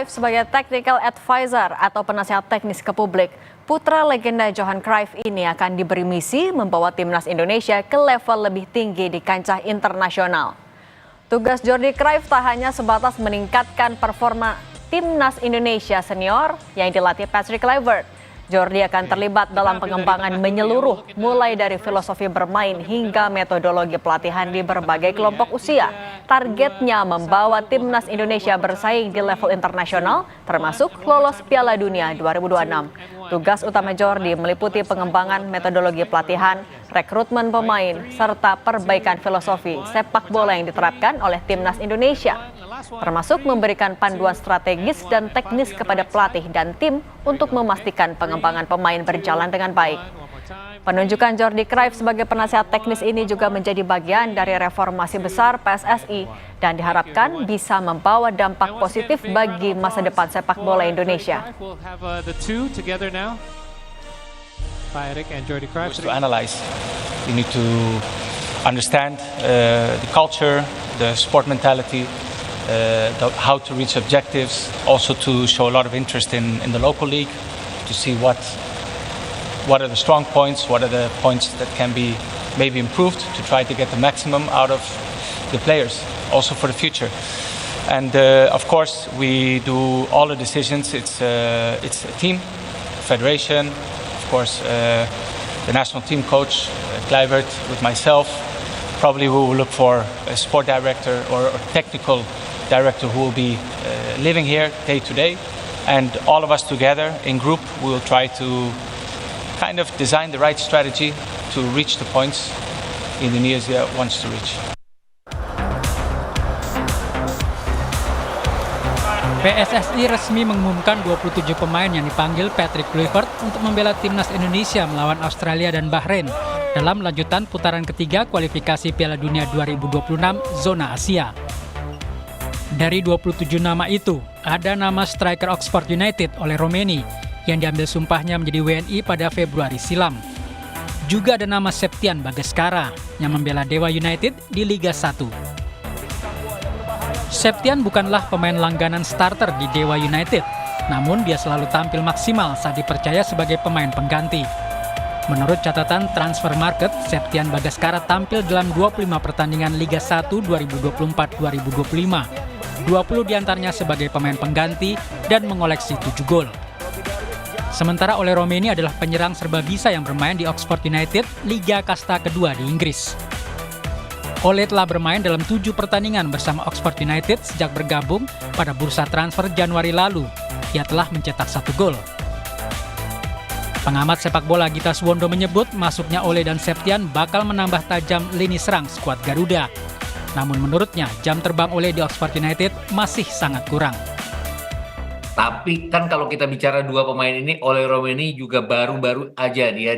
Sebagai technical advisor atau penasihat teknis ke publik, putra legenda Johan Cruyff ini akan diberi misi membawa timnas Indonesia ke level lebih tinggi di kancah internasional. Tugas Jordi Cruyff tak hanya sebatas meningkatkan performa timnas Indonesia senior yang dilatih Patrick Kluivert. Jordi akan terlibat dalam pengembangan menyeluruh, mulai dari filosofi bermain hingga metodologi pelatihan di berbagai kelompok usia. Targetnya membawa timnas Indonesia bersaing di level internasional, termasuk lolos Piala Dunia 2026. Tugas utama Jordi meliputi pengembangan metodologi pelatihan, rekrutmen pemain, serta perbaikan filosofi sepak bola yang diterapkan oleh timnas Indonesia, termasuk memberikan panduan strategis dan teknis kepada pelatih dan tim untuk memastikan pengembangan pemain berjalan dengan baik. Penunjukan Jordi Cruyff sebagai penasihat teknis ini juga menjadi bagian dari reformasi besar PSSI dan diharapkan bisa membawa dampak positif bagi masa depan sepak bola Indonesia. To analyze, you need to understand the culture, the sport mentality, how to reach objectives, also to show a lot of interest in the local league, to see what are the strong points, what are the points that can be maybe improved to try to get the maximum out of the players, also for the future. And of course, we do all the decisions. It's a team, federation, of course, the national team coach, Kluivert, with myself. Probably we will look for a sport director or a technical director who will be living here day to day. And all of us together in group, we will try to kind of design the right strategy to reach the points Indonesia wants to reach. PSSI resmi mengumumkan 27 pemain yang dipanggil Patrick Kluivert untuk membela timnas Indonesia melawan Australia dan Bahrain dalam lanjutan putaran ketiga kualifikasi Piala Dunia 2026 zona Asia. Dari 27 nama itu, ada nama striker Oxford United oleh Romeni yang diambil sumpahnya menjadi WNI pada Februari silam. Juga ada nama Septian Bagaskara yang membela Dewa United di Liga 1. Septian bukanlah pemain langganan starter di Dewa United, namun dia selalu tampil maksimal saat dipercaya sebagai pemain pengganti. Menurut catatan Transfer Market, Septian Bagaskara tampil dalam 25 pertandingan Liga 1 2024-2025. 20 diantaranya sebagai pemain pengganti dan mengoleksi 7 gol. Sementara Ole Romeni adalah penyerang serba bisa yang bermain di Oxford United, Liga Kasta kedua di Inggris. Ole telah bermain dalam 7 pertandingan bersama Oxford United sejak bergabung pada bursa transfer Januari lalu. Ia telah mencetak 1 gol. Pengamat sepak bola Gita Suwondo menyebut masuknya Ole dan Septian bakal menambah tajam lini serang skuad Garuda. Namun menurutnya jam terbang Ole di Oxford United masih sangat kurang. Tapi kan kalau kita bicara dua pemain ini, Ole Romeni juga baru-baru aja dia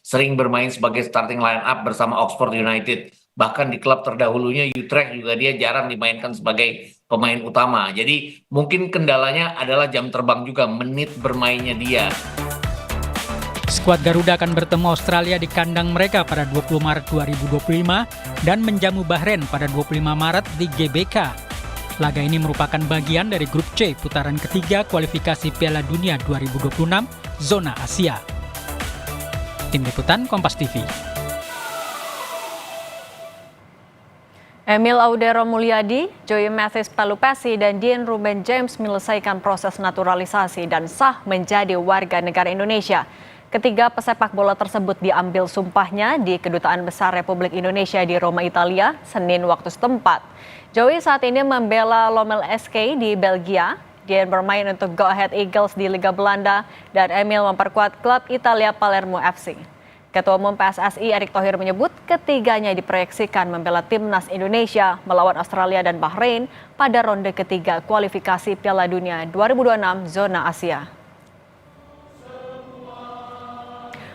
sering bermain sebagai starting line up bersama Oxford United. Bahkan di klub terdahulunya Utrecht juga dia jarang dimainkan sebagai pemain utama. Jadi mungkin kendalanya adalah jam terbang juga, menit bermainnya dia. Skuad Garuda akan bertemu Australia di kandang mereka pada 20 Maret 2025 dan menjamu Bahrain pada 25 Maret di GBK. Laga ini merupakan bagian dari grup C putaran ketiga kualifikasi Piala Dunia 2026 zona Asia. Tim Liputan Kompas TV. Emil Audero Mulyadi, Joey Mathis Pelupesi, dan Dean Ruben James menyelesaikan proses naturalisasi dan sah menjadi warga negara Indonesia. Ketiga pesepak bola tersebut diambil sumpahnya di Kedutaan Besar Republik Indonesia di Roma, Italia, Senin waktu setempat. Joey saat ini membela Lommel SK di Belgia. Dia bermain untuk Go Ahead Eagles di Liga Belanda dan Emil memperkuat klub Italia Palermo FC. Ketua Umum PSSI Erick Thohir menyebut ketiganya diproyeksikan membela timnas Indonesia melawan Australia dan Bahrain pada ronde ketiga kualifikasi Piala Dunia 2026 zona Asia.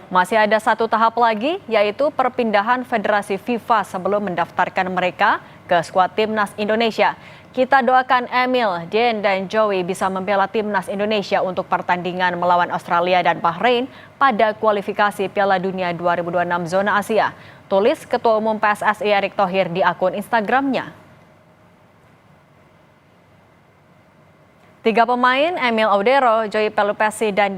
Masih ada satu tahap lagi, yaitu perpindahan Federasi FIFA sebelum mendaftarkan mereka ke skuad timnas Indonesia. Kita doakan Emil, Dean, dan Joey bisa membela timnas Indonesia untuk pertandingan melawan Australia dan Bahrain pada kualifikasi Piala Dunia 2026 zona Asia. Tulis Ketua Umum PSSI Erick Thohir di akun Instagramnya. Tiga pemain, Emil Audero, Joey Pelupesi, dan